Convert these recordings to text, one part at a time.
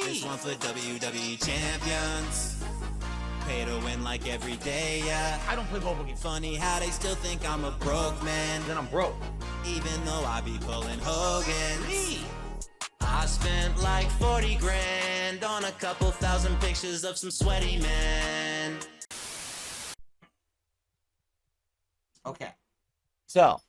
This one for WWE champions. Pay to win like every day, yeah. I don't play mobile games. Funny how they still think I'm a broke man. Then I'm broke. Even though I be pulling Hogan's. I spent like 40 grand on a couple thousand pictures of some sweaty men. Okay. So,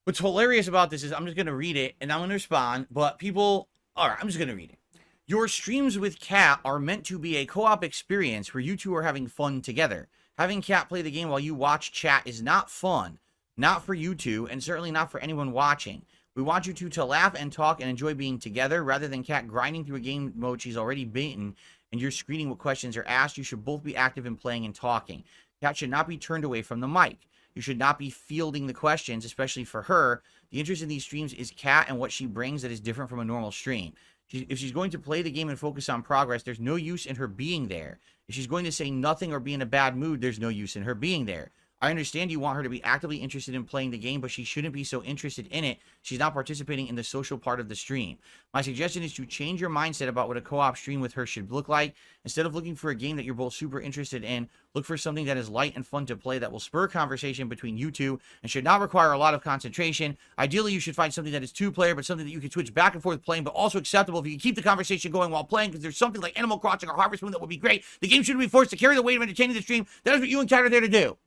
what's hilarious about this is I'm just going to read it and I'm going to respond, but people, all right, I'm just going to read it. Your streams with Kat are meant to be a co-op experience where you two are having fun together. Having Kat play the game while you watch chat is not fun, not for you two, and certainly not for anyone watching. We want you two to laugh and talk and enjoy being together rather than Kat grinding through a game mode she's already beaten and you're screening what questions are asked. You should both be active in playing and talking. Kat should not be turned away from the mic. You should not be fielding the questions, especially for her. The interest in these streams is Kat and what she brings that is different from a normal stream. If she's going to play the game and focus on progress, there's no use in her being there. If she's going to say nothing or be in a bad mood, there's no use in her being there. I understand you want her to be actively interested in playing the game, but she shouldn't be so interested in it. She's not participating in the social part of the stream. My suggestion is to change your mindset about what a co-op stream with her should look like. Instead of looking for a game that you're both super interested in, look for something that is light and fun to play that will spur conversation between you two and should not require a lot of concentration. Ideally, you should find something that is two-player, but something that you can switch back and forth playing, but also acceptable if you can keep the conversation going while playing, because there's something like Animal Crossing or Harvest Moon that would be great. The game shouldn't be forced to carry the weight of entertaining the stream. That is what you and Kat are there to do.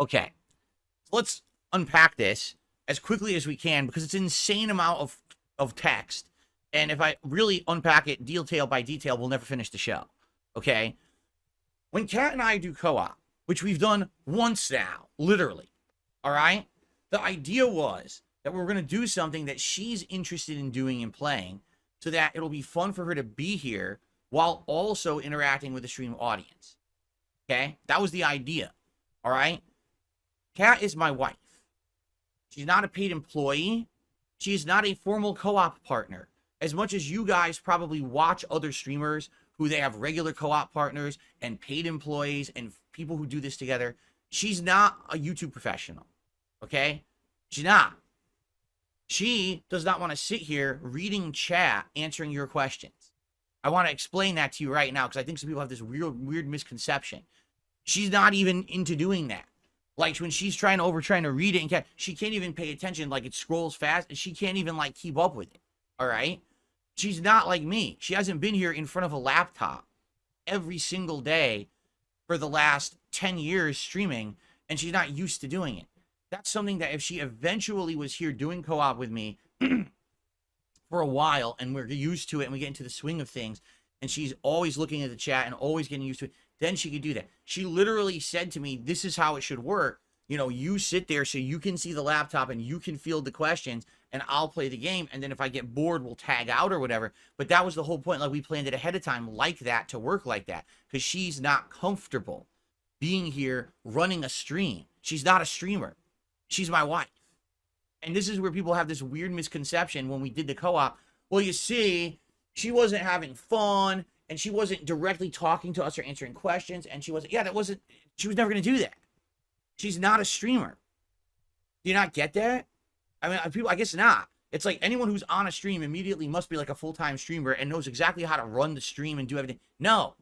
Okay, let's unpack this as quickly as we can because it's an insane amount of text. And if I really unpack it detail by detail, we'll never finish the show. Okay? When Kat and I do co-op, which we've done once now, literally, all right? The idea was that we're going to do something that she's interested in doing and playing so that it'll be fun for her to be here while also interacting with the stream audience. Okay? That was the idea. All right? Kat is my wife. She's not a paid employee. She is not a formal co-op partner. As much as you guys probably watch other streamers who they have regular co-op partners and paid employees and people who do this together, she's not a YouTube professional. Okay? She's not. She does not want to sit here reading chat, answering your questions. I want to explain that to you right now because I think some people have this weird misconception. She's not even into doing that. Like when she's trying to read it and she can't even pay attention. Like it scrolls fast and she can't even like keep up with it. All right. She's not like me. She hasn't been here in front of a laptop every single day for the last 10 years streaming. And she's not used to doing it. That's something that if she eventually was here doing co-op with me for a while and we're used to it and we get into the swing of things and she's always looking at the chat and always getting used to it, then she could do that. She literally said to me, this is how it should work. You know, you sit there so you can see the laptop and you can field the questions and I'll play the game. And then if I get bored, we'll tag out or whatever. But that was the whole point. Like we planned it ahead of time like that to work like that because she's not comfortable being here running a stream. She's not a streamer. She's my wife. And this is where people have this weird misconception when we did the co-op. Well, you see, she wasn't having fun. And she wasn't directly talking to us or answering questions. And she wasn't, she was never going to do that. She's not a streamer. Do you not get that? I mean, people, I guess not. It's like anyone who's on a stream immediately must be like a full-time streamer and knows exactly how to run the stream and do everything. No,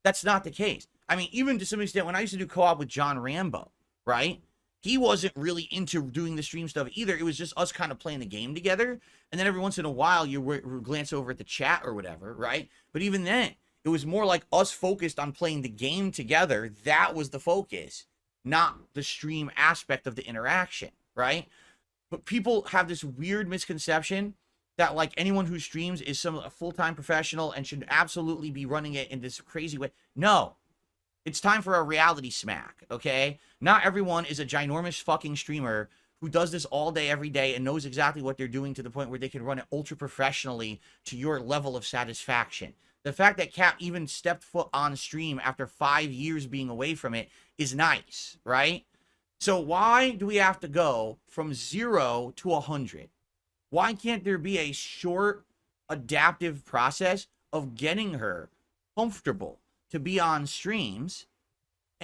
that's not the case. I mean, even to some extent, when I used to do co-op with John Rambo, right? He wasn't really into doing the stream stuff either. It was just us kind of playing the game together. And then every once in a while, you glance over at the chat or whatever, right? But even then, it was more like us focused on playing the game together. That was the focus, not the stream aspect of the interaction, right? But people have this weird misconception that like anyone who streams is a full-time professional and should absolutely be running it in this crazy way. No. It's time for a reality smack, okay? Not everyone is a ginormous fucking streamer who does this all day, every day, and knows exactly what they're doing to the point where they can run it ultra professionally to your level of satisfaction. The fact that Kat even stepped foot on stream after 5 years being away from it is nice, right? So why do we have to go from 0 to 100? Why can't there be a short, adaptive process of getting her comfortable to be on streams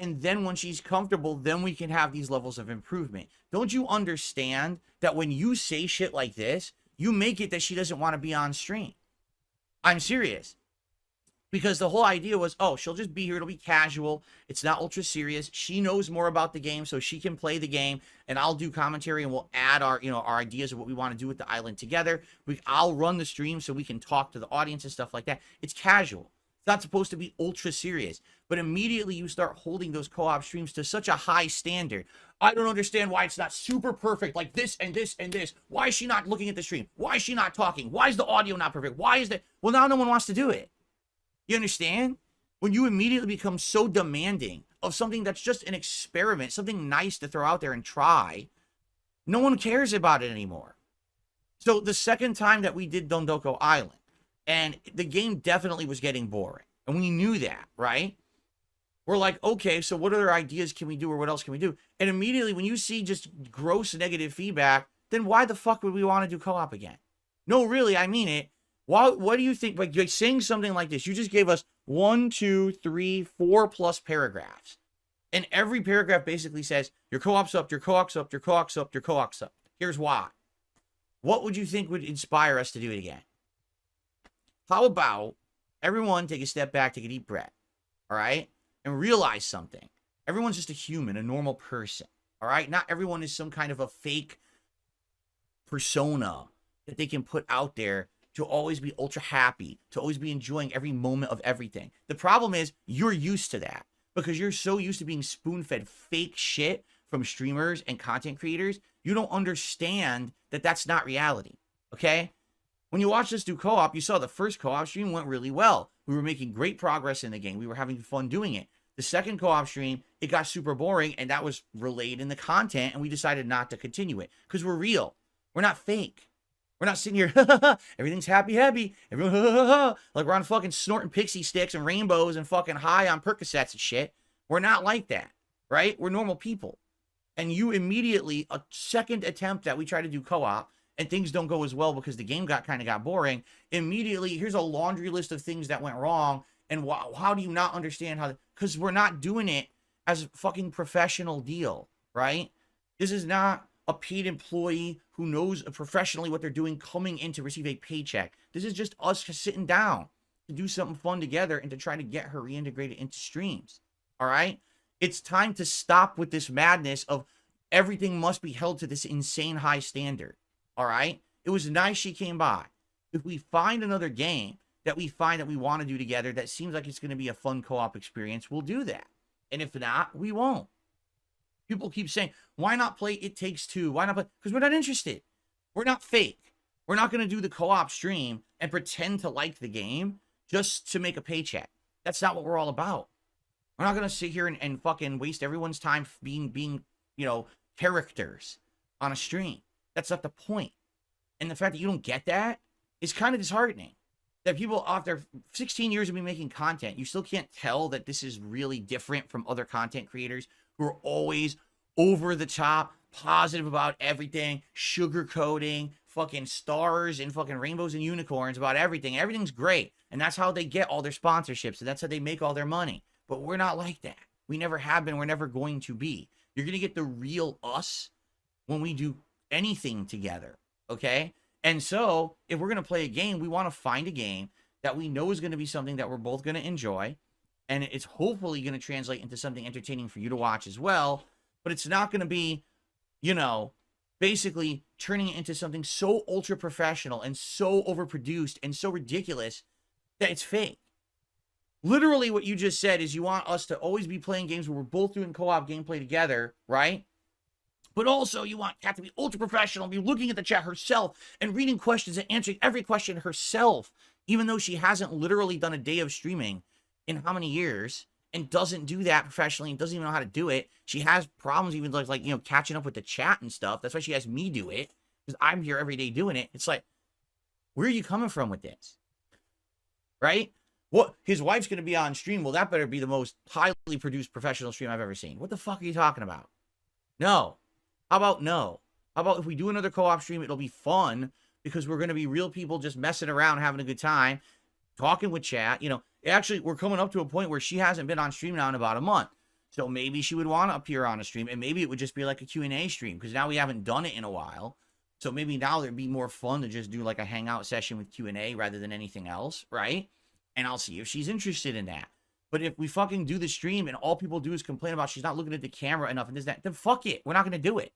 And then when she's comfortable, then we can have these levels of improvement. Don't you understand that when you say shit like this, you make it that she doesn't want to be on stream? I'm serious. Because the whole idea was, oh, she'll just be here. It'll be casual. It's not ultra serious. She knows more about the game, so she can play the game, and I'll do commentary, and we'll add our, our ideas of what we want to do with the island together. I'll run the stream so we can talk to the audience and stuff like that. It's casual. It's not supposed to be ultra serious. But immediately you start holding those co-op streams to such a high standard. I don't understand why it's not super perfect, like this and this and this. Why is she not looking at the stream? Why is she not talking? Why is the audio not perfect? Why is that? Well, now no one wants to do it. You understand? When you immediately become so demanding of something that's just an experiment, something nice to throw out there and try, no one cares about it anymore. So the second time that we did Dondoko Island, and the game definitely was getting boring, and we knew that, right? We're like, okay, so what other ideas can we do, or what else can we do? And immediately when you see just gross negative feedback, then why the fuck would we want to do co-op again? No, really, I mean it. What do you think, like saying something like this? You just gave us 1, 2, 3, 4+ paragraphs. And every paragraph basically says, your co-op's up, your co-op's up, your co-op's up, your co-op's up. Here's why. What would you think would inspire us to do it again? How about everyone take a step back, take a deep breath, all right? And realize something. Everyone's just a human, a normal person, all right? Not everyone is some kind of a fake persona that they can put out there to always be ultra happy, to always be enjoying every moment of everything. The problem is you're used to that because you're so used to being spoon-fed fake shit from streamers and content creators. You don't understand that that's not reality, okay? When you watch us do co-op, you saw the first co-op stream went really well. We were making great progress in the game. We were having fun doing it. The second co-op stream, it got super boring, and that was relayed in the content, and we decided not to continue it because we're real. We're not fake. We're not sitting here, everything's happy, everyone, like we're on fucking snorting pixie sticks and rainbows and fucking high on Percocets and shit. We're not like that, right? We're normal people. And you immediately, a second attempt that we try to do co-op, and things don't go as well because the game kind of got boring, immediately, here's a laundry list of things that went wrong, and how do you not understand how? Because we're not doing it as a fucking professional deal, right? This is not a paid employee who knows professionally what they're doing coming in to receive a paycheck. This is just us sitting down to do something fun together and to try to get her reintegrated into streams. All right? It's time to stop with this madness of everything must be held to this insane high standard. All right? It was nice she came by. If we find another game that we find that we want to do together that seems like it's going to be a fun co-op experience, we'll do that. And if not, we won't. People keep saying, why not play It Takes Two? Why not play? Because we're not interested. We're not fake. We're not going to do the co-op stream and pretend to like the game just to make a paycheck. That's not what we're all about. We're not going to sit here and fucking waste everyone's time being, characters on a stream. That's not the point. And the fact that you don't get that is kind of disheartening. That people, after 16 years of me making content, you still can't tell that this is really different from other content creators who are always over the top, positive about everything, sugarcoating, fucking stars and fucking rainbows and unicorns about everything. Everything's great. And that's how they get all their sponsorships. And that's how they make all their money. But we're not like that. We never have been. We're never going to be. You're going to get the real us when we do anything together. Okay? And so, if we're going to play a game, we want to find a game that we know is going to be something that we're both going to enjoy. And it's hopefully going to translate into something entertaining for you to watch as well. But it's not going to be, basically turning it into something so ultra professional and so overproduced and so ridiculous that it's fake. Literally what you just said is you want us to always be playing games where we're both doing co-op gameplay together, right? But also you want Kat to be ultra professional, be looking at the chat herself and reading questions and answering every question herself, even though she hasn't literally done a day of streaming in how many years and doesn't do that professionally and doesn't even know how to do it. She has problems even like catching up with the chat and stuff. That's why she has me do it, because I'm here every day doing it. It's like, where are you coming from with this? Right? What, his wife's going to be on stream? Well, that better be the most highly produced professional stream I've ever seen. What the fuck are you talking about? No. How about no? How about if we do another co-op stream, it'll be fun because we're going to be real people just messing around, having a good time, talking with chat. Actually, we're coming up to a point where she hasn't been on stream now in about a month. So maybe she would want to appear on a stream, and maybe it would just be like a Q&A stream, because now we haven't done it in a while. So maybe now it'd be more fun to just do like a hangout session with Q&A rather than anything else, right? And I'll see if she's interested in that. But if we fucking do the stream and all people do is complain about she's not looking at the camera enough and this, that, then fuck it. We're not going to do it.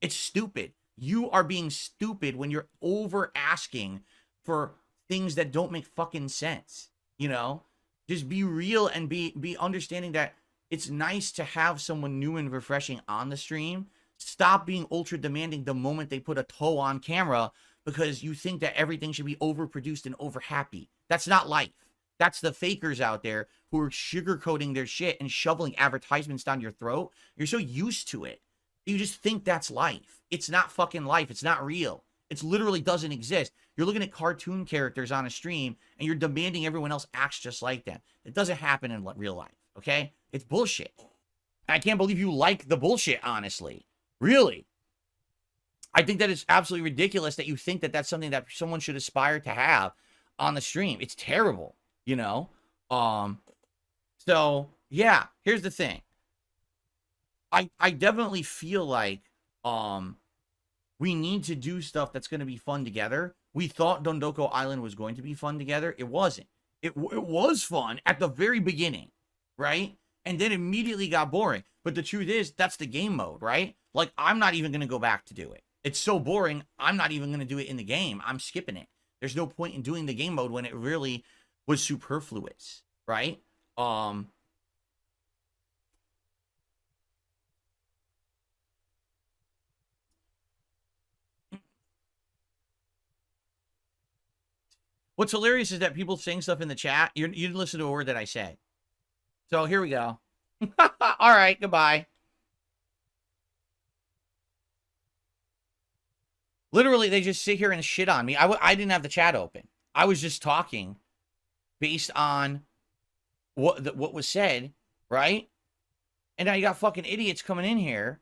It's stupid. You are being stupid when you're over asking for things that don't make fucking sense. You know, just be real and be understanding that it's nice to have someone new and refreshing on the stream. Stop being ultra demanding the moment they put a toe on camera because you think that everything should be overproduced and over happy. That's not life. That's the fakers out there who are sugarcoating their shit and shoveling advertisements down your throat. You're so used to it. You just think that's life. It's not fucking life. It's not real. It literally doesn't exist. You're looking at cartoon characters on a stream and you're demanding everyone else acts just like them. It doesn't happen in real life, okay? It's bullshit. I can't believe you like the bullshit, honestly. Really. I think that it's absolutely ridiculous that you think that that's something that someone should aspire to have on the stream. It's terrible, you know? So, yeah, here's the thing. I definitely feel like we need to do stuff that's going to be fun together. We thought Dondoko Island was going to be fun together. It wasn't. It was fun at the very beginning, right? And then immediately got boring. But the truth is, that's the game mode, right? Like, I'm not even going to go back to do it. It's so boring, I'm not even going to do it in the game. I'm skipping it. There's no point in doing the game mode when it really was superfluous, right? What's hilarious is that people saying stuff in the chat. You didn't listen to a word that I said. So here we go. All right, goodbye. Literally, they just sit here and shit on me. I didn't have the chat open. I was just talking based on what was said, right? And now you got fucking idiots coming in here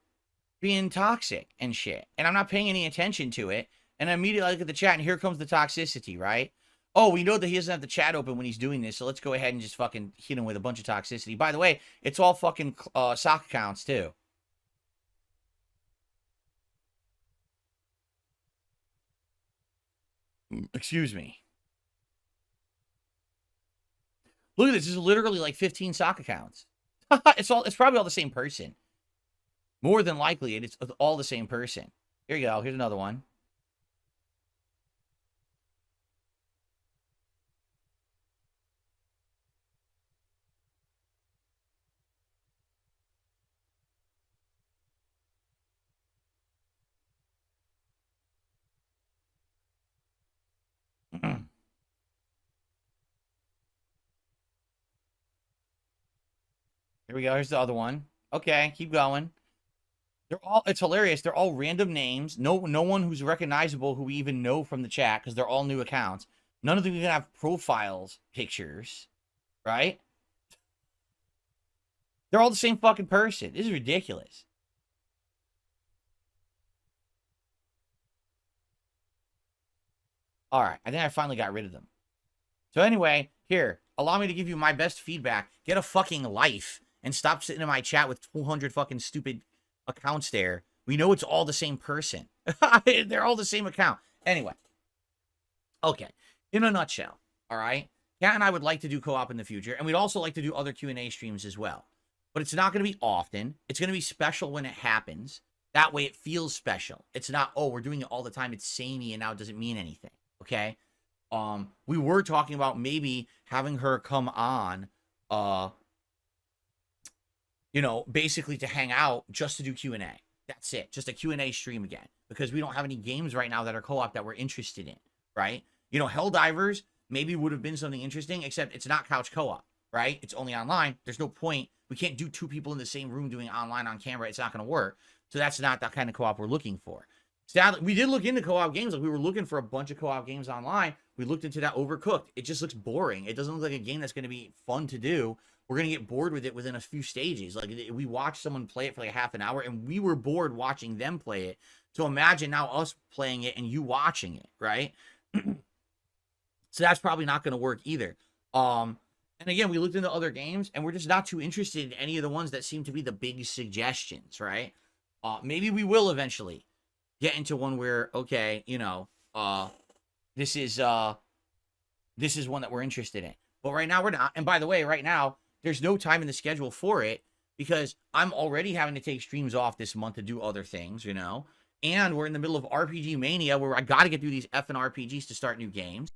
being toxic and shit. And I'm not paying any attention to it. And I immediately look at the chat and here comes the toxicity, right? Oh, we know that he doesn't have the chat open when he's doing this, so let's go ahead and just fucking hit him with a bunch of toxicity. By the way, it's all fucking sock accounts, too. Excuse me. Look at this. This is literally like 15 sock accounts. It's probably all the same person. More than likely, it's all the same person. Here you go. Here's another one. Here we go. Here's the other one. Okay, keep going. It's hilarious. They're all random names. No one who's recognizable who we even know from the chat because they're all new accounts. None of them even have profiles pictures, right? They're all the same fucking person. This is ridiculous. All right, I think I finally got rid of them. So anyway, here, allow me to give you my best feedback. Get a fucking life and stop sitting in my chat with 200 fucking stupid accounts there. We know it's all the same person. They're all the same account. Anyway. Okay. In a nutshell, all right? Kat and I would like to do co-op in the future, and we'd also like to do other Q&A streams as well. But it's not going to be often. It's going to be special when it happens. That way it feels special. It's not, oh, we're doing it all the time. It's samey, and now it doesn't mean anything. Okay? We were talking about maybe having her come on, you know, basically to hang out just to do Q&A. That's it. Just a Q&A stream again. Because we don't have any games right now that are co-op that we're interested in, right? You know, Helldivers maybe would have been something interesting, except it's not couch co-op, right? It's only online. There's no point. We can't do two people in the same room doing online on camera. It's not going to work. So that's not that kind of co-op we're looking for. Sadly, we did look into co-op games. Like, we were looking for a bunch of co-op games online. We looked into that Overcooked. It just looks boring. It doesn't look like a game that's going to be fun to do. We're going to get bored with it within a few stages. Like, we watched someone play it for like a half an hour, and we were bored watching them play it. So imagine now us playing it and you watching it, right? So that's probably not going to work either. And And again, we looked into other games, and we're just not too interested in any of the ones that seem to be the big suggestions, right? Maybe we will eventually get into one where, okay, you know, this is one that we're interested in. But right now we're not. And by the way, right now there's no time in the schedule for it because I'm already having to take streams off this month to do other things, you know. And we're in the middle of RPG Mania where I got to get through these effing RPGs to start new games.